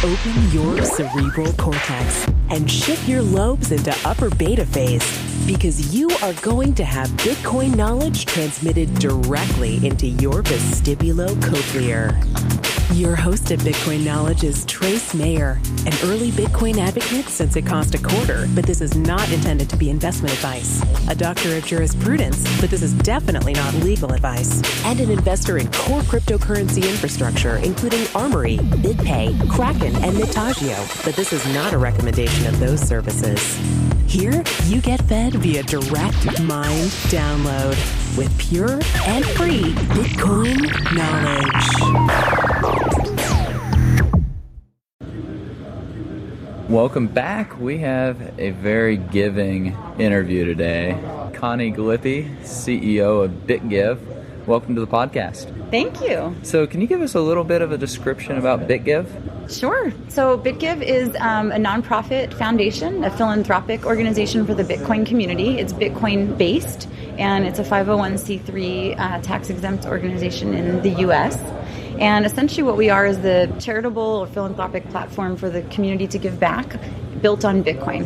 Open your cerebral cortex and shift your lobes into upper beta phase, because you are going to have Bitcoin knowledge transmitted directly into your vestibulocochlear. Your host of Bitcoin Knowledge is Trace Mayer, an early Bitcoin advocate since it cost $0.25, but this is not intended to be investment advice. A doctor of jurisprudence, but this is definitely not legal advice. And an investor in core cryptocurrency infrastructure, including Armory, BitPay, Kraken, and Mitagio, but this is not a recommendation of those services. Here, you get fed via direct mind download with pure and free Bitcoin knowledge. Welcome back. We have a very giving interview today. Connie Gallippi, CEO of Bitgive. Welcome to the podcast. Thank you. So can you give us a little bit of a description about Bitgive? Sure. So Bitgive is a nonprofit foundation, a philanthropic organization for the Bitcoin community. It's Bitcoin based, and it's a 501c3 tax-exempt organization in the U.S. And essentially what we are is the charitable or philanthropic platform for the community to give back, built on Bitcoin.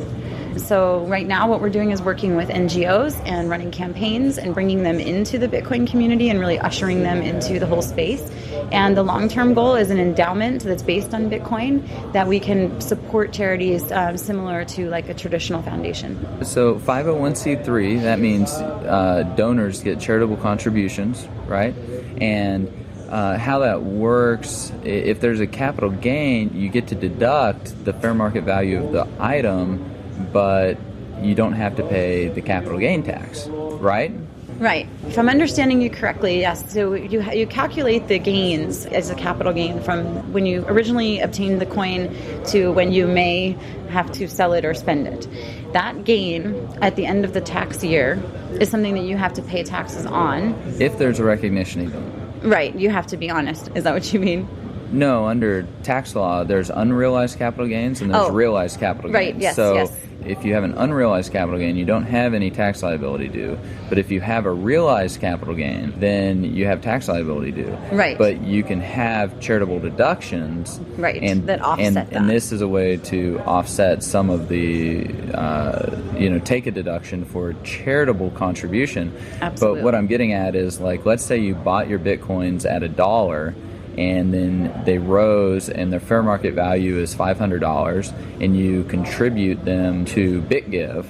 So right now what we're doing is working with NGOs and running campaigns and bringing them into the Bitcoin community and really ushering them into the whole space. And the long-term goal is an endowment that's based on Bitcoin that we can support charities similar to like a traditional foundation. So 501c3, that means donors get charitable contributions, right? And how that works, if there's a capital gain, you get to deduct the fair market value of the item, but you don't have to pay the capital gain tax, right? Right. If I'm understanding you correctly, yes. So you calculate the gains as a capital gain from when you originally obtained the coin to when you may have to sell it or spend it. That gain at the end of the tax year is something that you have to pay taxes on. If there's a recognition even. Right. You have to be honest. Is that what you mean? No, under tax law, there's unrealized capital gains and there's realized capital gains. Right, yes, so yes. If you have an unrealized capital gain, you don't have any tax liability due. But if you have a realized capital gain, then you have tax liability due. Right. But you can have charitable deductions. Right, and, that offset that. And this is a way to offset some of the, take a deduction for charitable contribution. Absolutely. But what I'm getting at is, like, let's say you bought your Bitcoins at $1, and then they rose and their fair market value is $500, and you contribute them to Bitgive,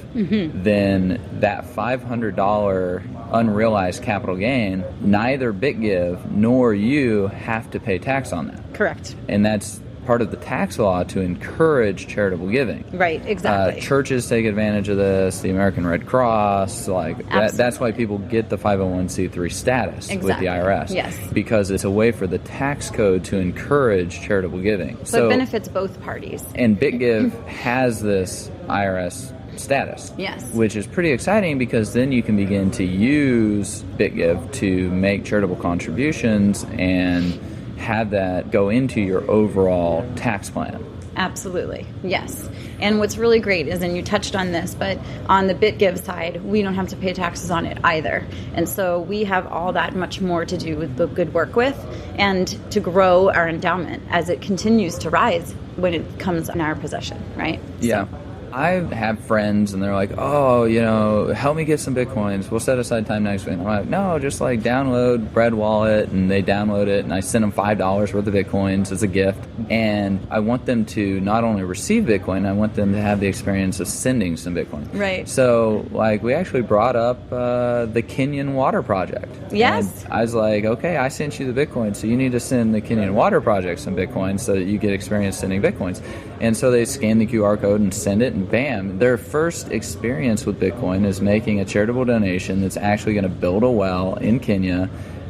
then that $500 unrealized capital gain, neither Bitgive nor you have to pay tax on that. Correct. And that's part of the tax law to encourage charitable giving. Right, exactly. Churches take advantage of this, the American Red Cross, that's why people get the 501c3 status with the IRS. Yes. Because it's a way for the tax code to encourage charitable giving. So it benefits both parties. And Bitgive has this IRS status. Yes. Which is pretty exciting, because then you can begin to use Bitgive to make charitable contributions and have that go into your overall tax plan. Absolutely, yes. And what's really great is, and you touched on this, but on the Bitgive side, we don't have to pay taxes on it either. And so we have all that much more to do with the good work with and to grow our endowment as it continues to rise when it comes in our possession, right? Yeah. I have friends and they're like, help me get some Bitcoins. We'll set aside time next week. And I'm like, no, just download Bread Wallet, and they download it, and I send them $5 worth of Bitcoins as a gift. And I want them to not only receive Bitcoin, I want them to have the experience of sending some Bitcoin. Right. So, we actually brought up the Kenyan Water Project. Yes. And I was like, okay, I sent you the Bitcoin, so you need to send the Kenyan Water Project some Bitcoin so that you get experience sending Bitcoins. And so they scan the QR code and send it, and bam, their first experience with Bitcoin is making a charitable donation that's actually going to build a well in Kenya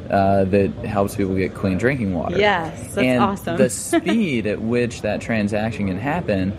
that helps people get clean drinking water. Yes, that's awesome. The speed at which that transaction can happen,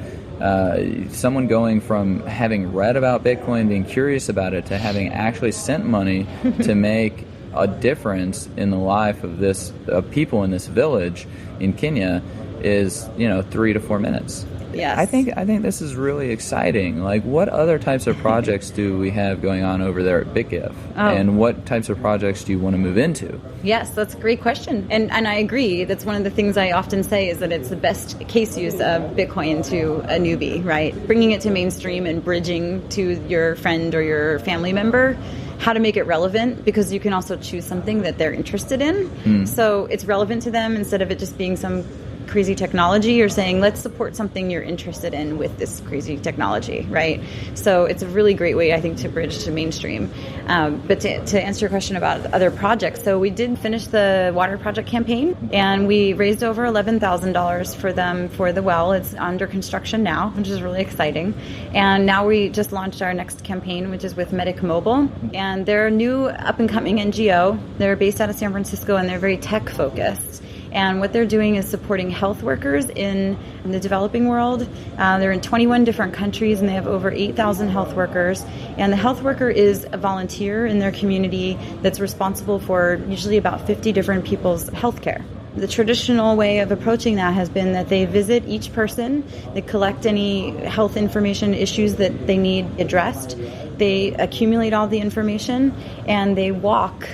someone going from having read about Bitcoin, being curious about it, to having actually sent money to make a difference in the life of people in this village in Kenya is 3 to 4 minutes. Yes. I think this is really exciting. Like, what other types of projects do we have going on over there at Bitgive? And what types of projects do you want to move into? Yes, that's a great question. And I agree. That's one of the things I often say is that it's the best case use of Bitcoin to a newbie, right? Bringing it to mainstream and bridging to your friend or your family member how to make it relevant, because you can also choose something that they're interested in. So it's relevant to them instead of it just being some crazy technology. You're saying, let's support something you're interested in with this crazy technology, right? So it's a really great way, I think, to bridge to mainstream. But to answer your question about other projects, so we did finish the water project campaign, and we raised over $11,000 for them for the well. It's under construction now, which is really exciting. And now we just launched our next campaign, which is with Medic Mobile. And they're a new up-and-coming NGO. They're based out of San Francisco, and they're very tech-focused. And what they're doing is supporting health workers in the developing world. They're in 21 different countries, and they have over 8,000 health workers. And the health worker is a volunteer in their community that's responsible for usually about 50 different people's health care. The traditional way of approaching that has been that they visit each person, they collect any health information issues that they need addressed, they accumulate all the information, and they walk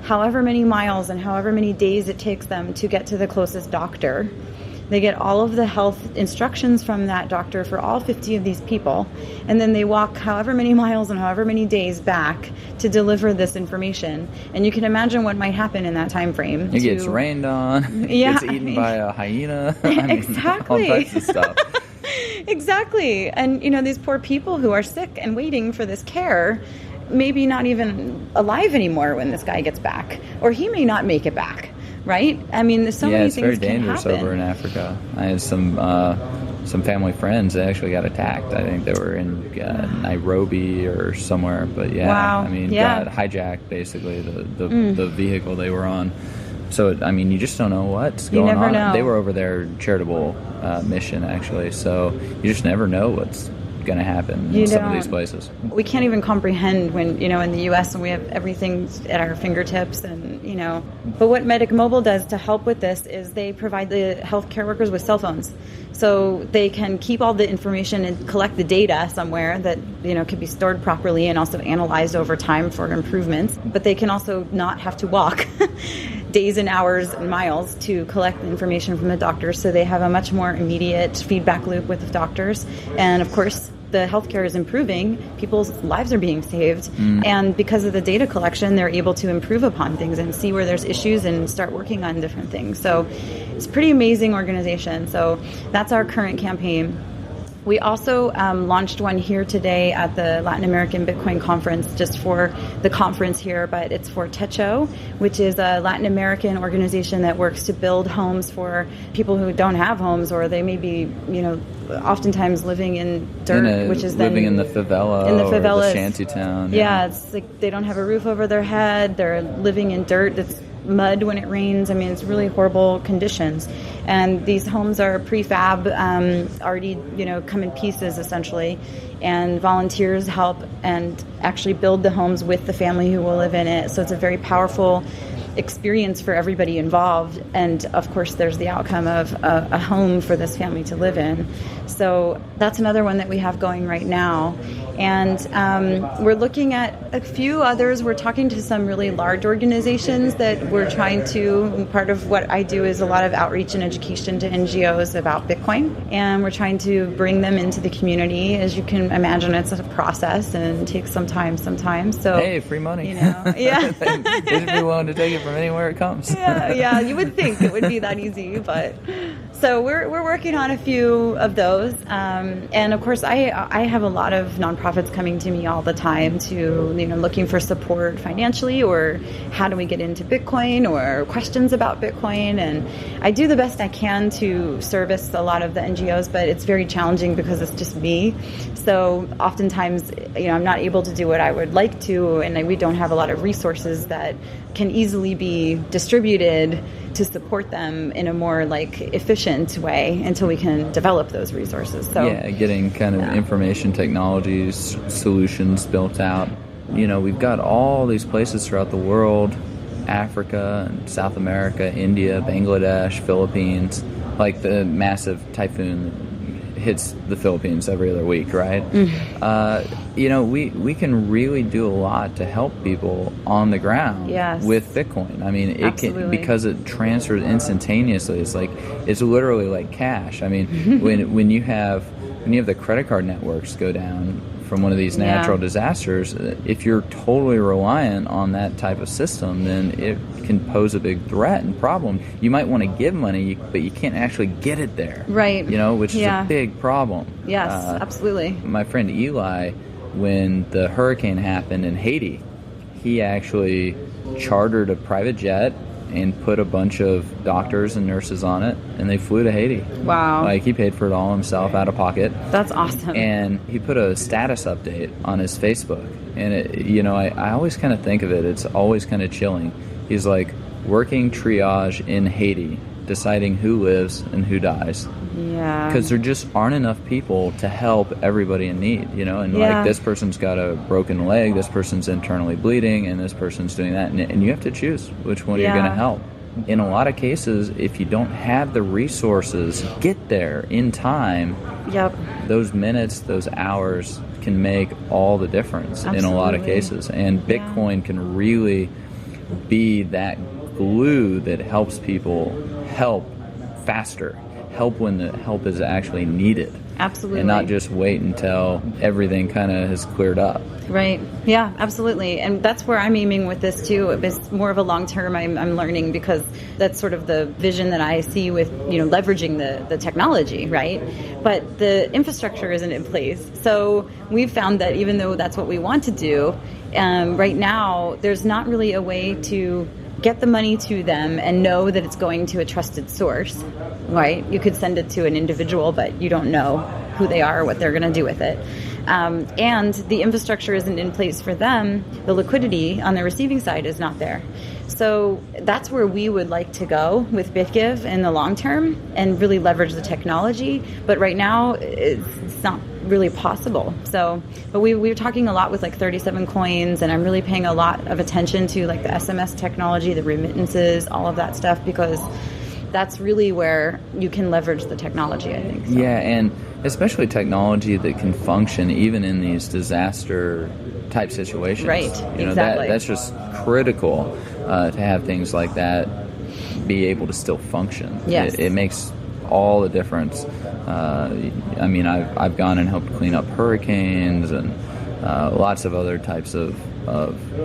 however many miles and however many days it takes them to get to the closest doctor. They get all of the health instructions from that doctor for all 50 of these people, and then they walk however many miles and however many days back to deliver this information. And you can imagine what might happen in that time frame. It gets rained on, it gets eaten by a hyena. Exactly. All types of stuff. Exactly. And, these poor people who are sick and waiting for this care, maybe not even alive anymore when this guy gets back, or he may not make it back, right? I mean, there's so many things can happen. Yeah, it's very dangerous over in Africa. I had some family friends that actually got attacked. I think they were in Nairobi or somewhere, but wow. Got hijacked, basically, the vehicle they were on. So, you just don't know what's going on. You never know. They were over their charitable mission, actually, so you just never know what's going to happen in some of these places. We can't even comprehend when, in the U.S. and we have everything at our fingertips, and, But what Medic Mobile does to help with this is they provide the healthcare workers with cell phones. So they can keep all the information and collect the data somewhere that, can be stored properly and also analyzed over time for improvements. But they can also not have to walk days and hours and miles to collect the information from the doctors. So they have a much more immediate feedback loop with the doctors. And of course, the healthcare is improving, people's lives are being saved, and because of the data collection, they're able to improve upon things and see where there's issues and start working on different things. So it's a pretty amazing organization. So that's our current campaign. We also launched one here today at the Latin American Bitcoin Conference, just for the conference here, but it's for Techo, which is a Latin American organization that works to build homes for people who don't have homes, or they may be, oftentimes living in dirt, which is living in the favela, or the shanty town. Yeah, it's like they don't have a roof over their head. They're living in dirt that's mud when it rains. It's really horrible conditions. And these homes are prefab, already, come in pieces essentially. And volunteers help and actually build the homes with the family who will live in it. So it's a very powerful experience for everybody involved. And of course, there's the outcome of a home for this family to live in. So that's another one that we have going right now. And we're looking at a few others. We're talking to some really large organizations that we're trying to, part of what I do is a lot of outreach and education to NGOs about Bitcoin. And we're trying to bring them into the community. As you can imagine, it's a process and it takes some time sometimes. So, hey, free money. Yeah. They should be willing to take it from anywhere it comes. Yeah, you would think it would be that easy, but so we're working on a few of those. And of course, I have a lot of nonprofits coming to me all the time to, looking for support financially, or how do we get into Bitcoin, or questions about Bitcoin. And I do the best I can to service a lot of the NGOs, but it's very challenging because it's just me. So oftentimes, I'm not able to do what I would like to, and we don't have a lot of resources that can easily be distributed to support them in a more efficient way until we can develop those resources. So getting kind of information technologies solutions built out. We've got all these places throughout the world, Africa and South America, India, Bangladesh, Philippines, like the massive typhoon hits the Philippines every other week, right? We can really do a lot to help people on the ground with Bitcoin. I mean, it can, because it transfers instantaneously. It's literally like cash. I mean, when you have the credit card networks go down from one of these natural disasters, if you're totally reliant on that type of system, then it can pose a big threat and problem. You might want to give money, but you can't actually get it there. Right. Which is a big problem. Yes, absolutely. My friend Eli, when the hurricane happened in Haiti, he actually chartered a private jet and put a bunch of doctors and nurses on it, and they flew to Haiti. Wow. Like, he paid for it all himself out of pocket. That's awesome. And he put a status update on his Facebook. And, I always kind of think of it, it's always kind of chilling. He's like, working triage in Haiti, deciding who lives and who dies. Yeah. Because there just aren't enough people to help everybody in need, and like, this person's got a broken leg, this person's internally bleeding, and this person's doing that, and you have to choose which one you're going to help. In a lot of cases, if you don't have the resources, get there in time. Those minutes, those hours can make all the difference. Absolutely. In a lot of cases. And Bitcoin can really be that glue that helps people help faster. Help when the help is actually needed. Absolutely. And not just wait until everything kind of has cleared up. Right. Yeah, absolutely. And that's where I'm aiming with this too. It's more of a long term I'm learning, because that's sort of the vision that I see with, leveraging the technology, right? But the infrastructure isn't in place. So we've found that even though that's what we want to do, right now there's not really a way to get the money to them and know that it's going to a trusted source, right? You could send it to an individual, but you don't know who they are or what they're going to do with it. And the infrastructure isn't in place for them. The liquidity on the receiving side is not there. So that's where we would like to go with Bitgive in the long term and really leverage the technology. But right now, it's not really possible. So, but we were talking a lot with like 37 coins, and I'm really paying a lot of attention to like the SMS technology, the remittances, all of that stuff, because that's really where you can leverage the technology, I think. So. Yeah, and especially technology that can function even in these disaster type situations. Right, exactly. That's just critical to have things like that be able to still function. Yes. It makes all the difference. I've gone and helped clean up hurricanes and lots of other types of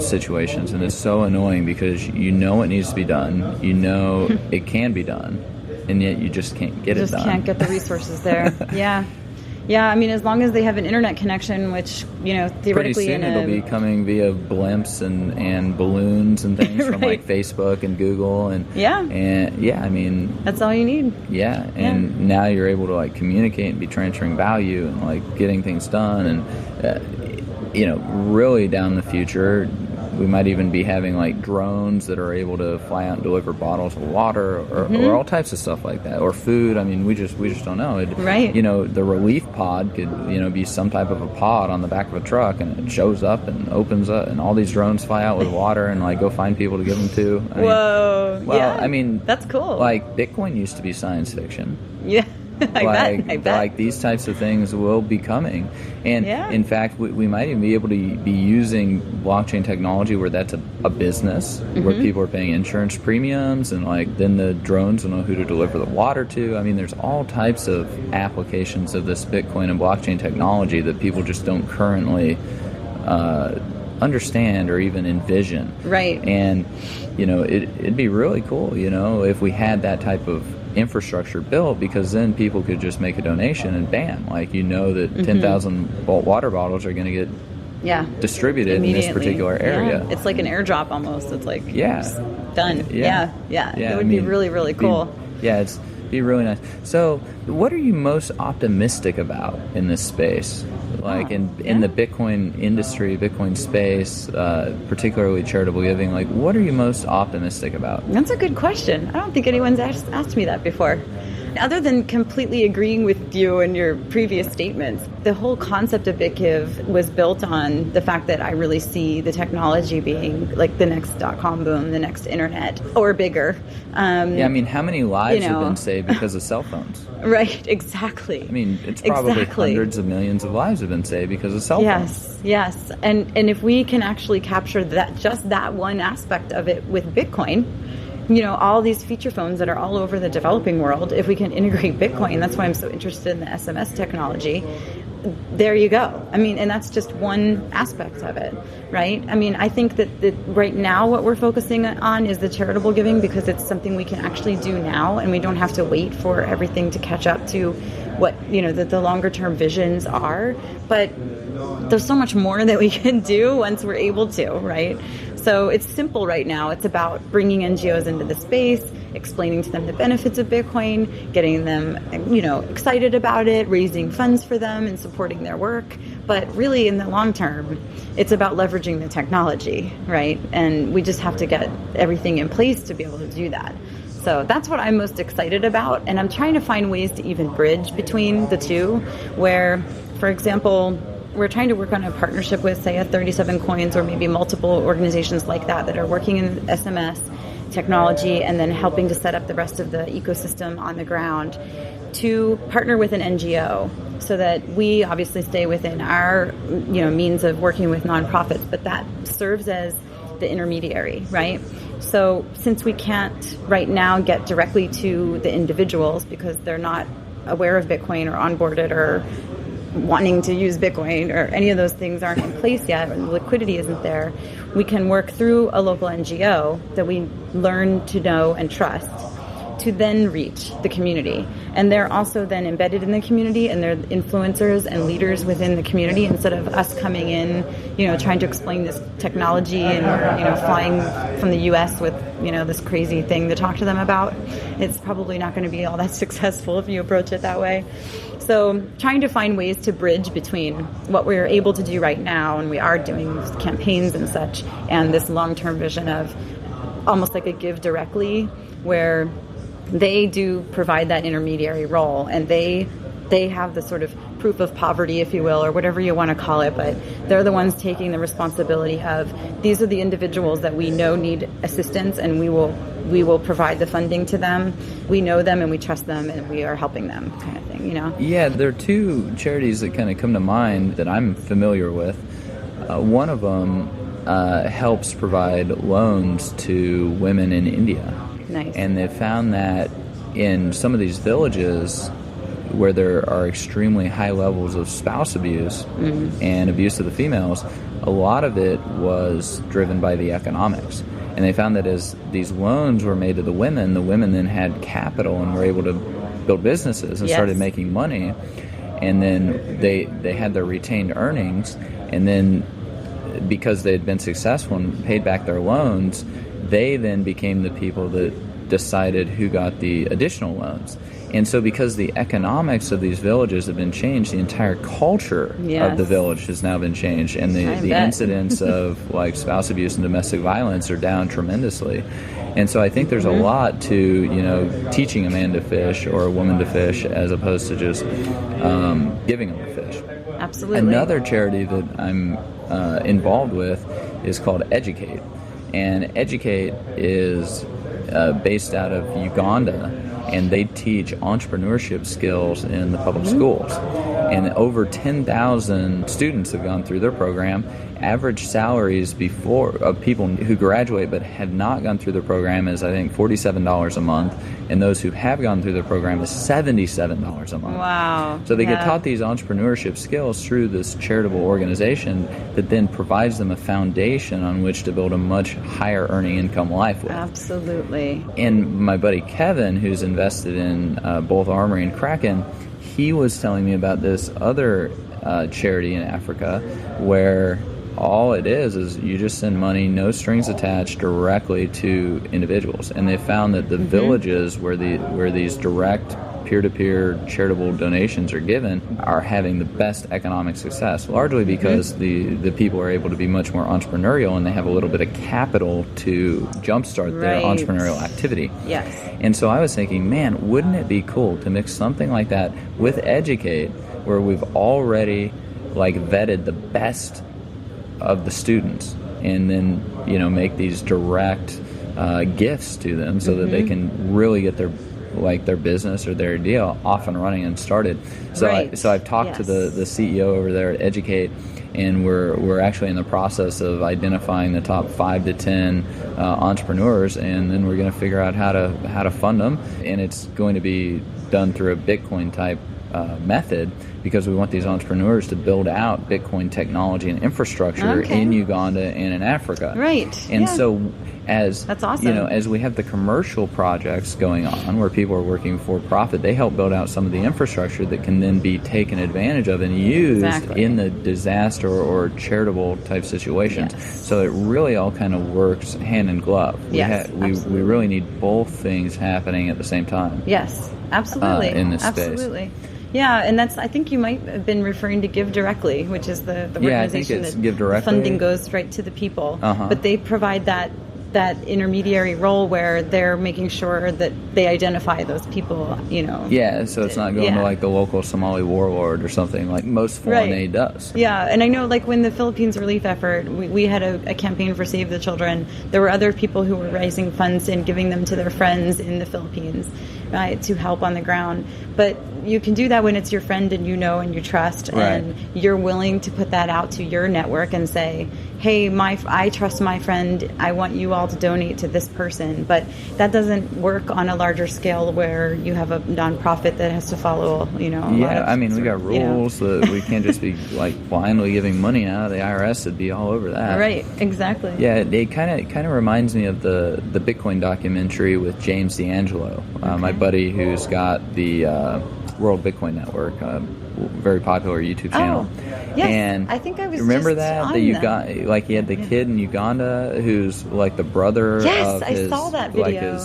situations, and it's so annoying because it needs to be done, it can be done, and yet you just can't get it done. Just can't get the resources there. Yeah, I mean, as long as they have an internet connection, which, theoretically... Pretty soon it'll be coming via blimps and balloons and things from like Facebook and Google and... That's all you need. Yeah, and now you're able to like communicate and be transferring value and like getting things done, and really down the future, we might even be having like drones that are able to fly out and deliver bottles of water or all types of stuff like that, or food. I mean, we just don't know. Right. The relief pod could be some type of a pod on the back of a truck, and it shows up and opens up, and all these drones fly out with water and like go find people to give them to. I mean, that's cool. Like, Bitcoin used to be science fiction. Yeah. I bet. Like, these types of things will be coming. And in fact, we might even be able to be using blockchain technology where that's a business, where people are paying insurance premiums, and like then the drones will know who to deliver the water to. I mean, there's all types of applications of this Bitcoin and blockchain technology that people just don't currently understand or even envision. Right. And, it'd be really cool, if we had that type of infrastructure built, because then people could just make a donation and bam, like, that 10,000 volt water bottles are going to get distributed in this particular area. It's like an airdrop almost. It's like just done. Yeah. It would be really, really cool. It'd be really nice. So what are you most optimistic about in this space? Like in the Bitcoin industry, Bitcoin space, particularly charitable giving, like, what are you most optimistic about? That's a good question. I don't think anyone's asked me that before. Other than completely agreeing with you and your previous statements, the whole concept of Bitgive was built on the fact that I really see the technology being like the next .com boom, the next internet, or bigger. How many lives have been saved because of cell phones? Right, exactly. It's probably hundreds of millions of lives have been saved because of cell phones. Yes. And if we can actually capture that one aspect of it with Bitcoin, all these feature phones that are all over the developing world, if we can integrate Bitcoin, that's why I'm so interested in the SMS technology. There you go. And that's just one aspect of it, right? I think that right now what we're focusing on is the charitable giving, because it's something we can actually do now, and we don't have to wait for everything to catch up to what, the longer term visions are. But there's so much more that we can do once we're able to, right? So it's simple right now. It's about bringing NGOs into the space, explaining to them the benefits of Bitcoin, getting them, excited about it, raising funds for them and supporting their work. But really, in the long term, it's about leveraging the technology, right? And we just have to get everything in place to be able to do that. So that's what I'm most excited about. And I'm trying to find ways to even bridge between the two, where, for example, we're trying to work on a partnership with, say, a 37 Coins, or maybe multiple organizations like that are working in SMS technology and then helping to set up the rest of the ecosystem on the ground, to partner with an NGO so that we obviously stay within our means of working with nonprofits, but that serves as the intermediary, right? So since we can't right now get directly to the individuals because they're not aware of Bitcoin or onboarded or wanting to use Bitcoin, or any of those things aren't in place yet, or the liquidity isn't there, we can work through a local NGO that we learn to know and trust to then reach the community. And they're also then embedded in the community, and they're influencers and leaders within the community, instead of us coming in, trying to explain this technology and flying from the US with, this crazy thing to talk to them about. It's probably not going to be all that successful if you approach it that way. So trying to find ways to bridge between what we're able to do right now, and we are doing campaigns and such, and this long-term vision of almost like a give directly, where they do provide that intermediary role, and they have the sort of proof of poverty, if you will, or whatever you want to call it, but they're the ones taking the responsibility of, these are the individuals that we know need assistance, and we will provide the funding to them. We know them and we trust them, and we are helping them, kind of thing, Yeah, there are two charities that kind of come to mind that I'm familiar with. One of them helps provide loans to women in India. Nice. And they found that in some of these villages where there are extremely high levels of spouse abuse and abuse of the females, a lot of it was driven by the economics. And they found that as these loans were made to the women then had capital and were able to build businesses and started making money. And then they had their retained earnings, and then because they had been successful and paid back their loans, they then became the people that decided who got the additional loans. And so because the economics of these villages have been changed, the entire culture of the village has now been changed, and the incidents of like spouse abuse and domestic violence are down tremendously. And so I think there's a lot to, teaching a man to fish or a woman to fish, as opposed to just giving them a fish. Absolutely. Another charity that I'm involved with is called Educate. And Educate is based out of Uganda, and they teach entrepreneurship skills in the public schools. And over 10,000 students have gone through their program. Average salaries of people who graduate but have not gone through the program is, I think, $47 a month, and those who have gone through the program is $77 a month. Wow. So they get taught these entrepreneurship skills through this charitable organization that then provides them a foundation on which to build a much higher earning income life with. Absolutely. And my buddy Kevin, who's invested in both Armory and Kraken, he was telling me about this other charity in Africa where all it is you just send money, no strings attached, directly to individuals. And they found that the villages where these direct peer-to-peer charitable donations are given are having the best economic success, largely because the people are able to be much more entrepreneurial and they have a little bit of capital to jumpstart their entrepreneurial activity. Yes. And so I was thinking, man, wouldn't it be cool to mix something like that with Educate, where we've already vetted the best of the students, and then make these direct gifts to them so that they can really get their business or their idea off and running and started. So I've talked to the CEO over there at Educate, and we're actually in the process of identifying the top 5 to 10 entrepreneurs, and then we're going to figure out how to fund them, and it's going to be done through a Bitcoin type method, because we want these entrepreneurs to build out Bitcoin technology and infrastructure in Uganda and in Africa. Right. And so as that's awesome. As we have the commercial projects going on where people are working for profit, they help build out some of the infrastructure that can then be taken advantage of and used in the disaster or charitable type situations. Yes. So it really all kind of works hand in glove. We really need both things happening at the same time. Yes, absolutely. In this space. Absolutely. Yeah, and I think you might have been referring to Give Directly, which is the organization that Give Directly. Funding goes right to the people. Uh-huh. But they provide that intermediary role where they're making sure that they identify those people, Yeah, so it's not going to the local Somali warlord or something like most foreign aid does. Yeah, and I know when the Philippines relief effort, we had a campaign for Save the Children, there were other people who were raising funds and giving them to their friends in the Philippines, right, to help on the ground. But you can do that when it's your friend and and you trust, and you're willing to put that out to your network and say, hey, I trust my friend, I want you all to donate to this person. But that doesn't work on a larger scale where you have a nonprofit that has to follow, we got rules that we can't just be blindly giving money out. The IRS would be all over that. Right, exactly. Yeah, it kind of reminds me of the Bitcoin documentary with James D'Angelo, my buddy who's got the World Bitcoin Network, very popular YouTube channel. Oh, yes. And I think I was remember just that you got he had the kid in Uganda who's the brother of his, I saw that video.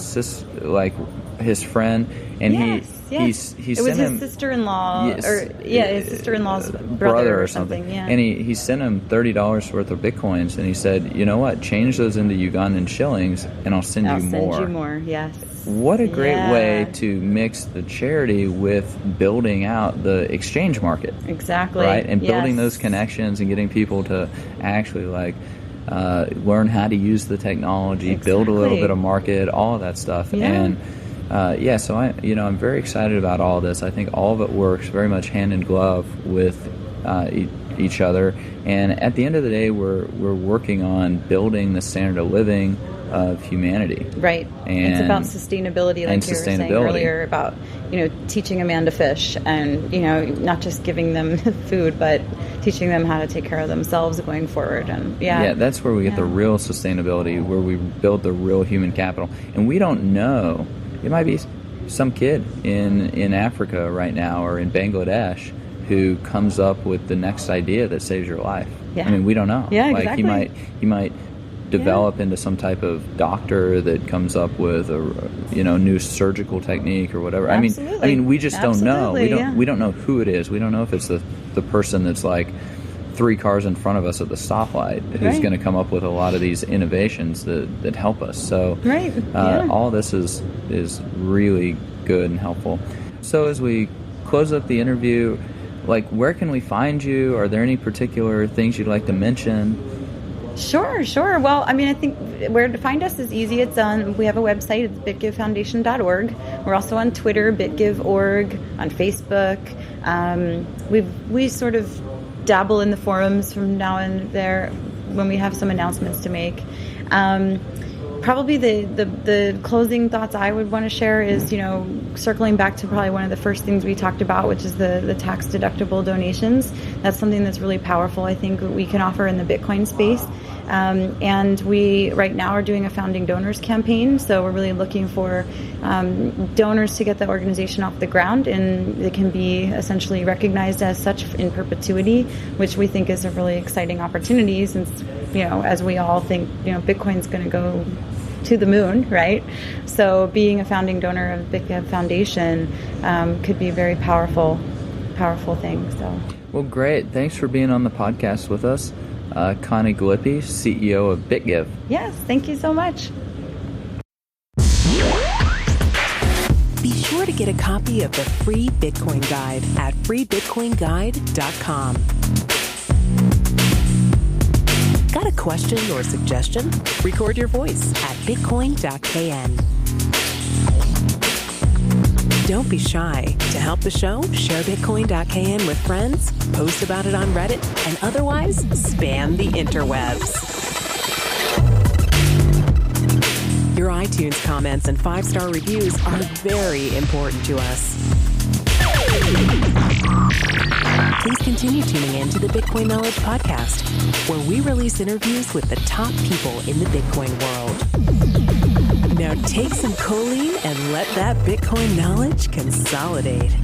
his friend, and he it sent was him his sister-in-law his sister-in-law's brother or something. Yeah. And he sent him $30 worth of Bitcoins, and he said, you know what, change those into Ugandan shillings and I'll send you more. Send you more, yes. What a great way to mix the charity with building out the exchange market. Exactly. Right? And building those connections and getting people to actually learn how to use the technology, build a little bit of market, all of that stuff. Yeah. And so I'm very excited about all this. I think all of it works very much hand in glove with each other. And at the end of the day, we're working on building the standard of living of humanity. Right. And it's about sustainability, like you were saying earlier, about teaching a man to fish, and not just giving them food, but teaching them how to take care of themselves going forward. And that's where we get the real sustainability, where we build the real human capital. And we don't know, it might be some kid in Africa right now or in Bangladesh who comes up with the next idea that saves your life. I mean, we don't know. Exactly. He might develop into some type of doctor that comes up with a new surgical technique or whatever. Absolutely. I mean we just don't know. We don't know who it is. We don't know if it's the person that's 3 cars in front of us at the stoplight who's going to come up with a lot of these innovations that help us. So all this is really good and helpful. So as we close up the interview, where can we find you? Are there any particular things you'd like to mention? Sure. Well, I think where to find us is easy. It's we have a website. It's bitgivefoundation.org. We're also on Twitter, bitgive.org, on Facebook. We sort of dabble in the forums from now and there when we have some announcements to make. Probably the closing thoughts I would want to share is, circling back to probably one of the first things we talked about, which is the tax deductible donations. That's something that's really powerful, I think, we can offer in the Bitcoin space. And we right now are doing a founding donors campaign. So we're really looking for donors to get the organization off the ground, and it can be essentially recognized as such in perpetuity, which we think is a really exciting opportunity since, as we all think, Bitcoin's going to go to the moon, right? So being a founding donor of Bitgive Foundation could be a very powerful thing. So, well, great. Thanks for being on the podcast with us, Connie Gallippi, CEO of Bitgive. Yes, thank you so much. Be sure to get a copy of the free Bitcoin Guide at freebitcoinguide.com. Got a question or suggestion? Record your voice at bitcoin.kn. Don't be shy. To help the show, share bitcoin.kn with friends, post about it on Reddit, and otherwise spam the interwebs. Your iTunes comments and 5-star reviews are very important to us. Please continue tuning in to the Bitcoin Knowledge Podcast, where we release interviews with the top people in the Bitcoin world. Now take some choline and let that Bitcoin knowledge consolidate.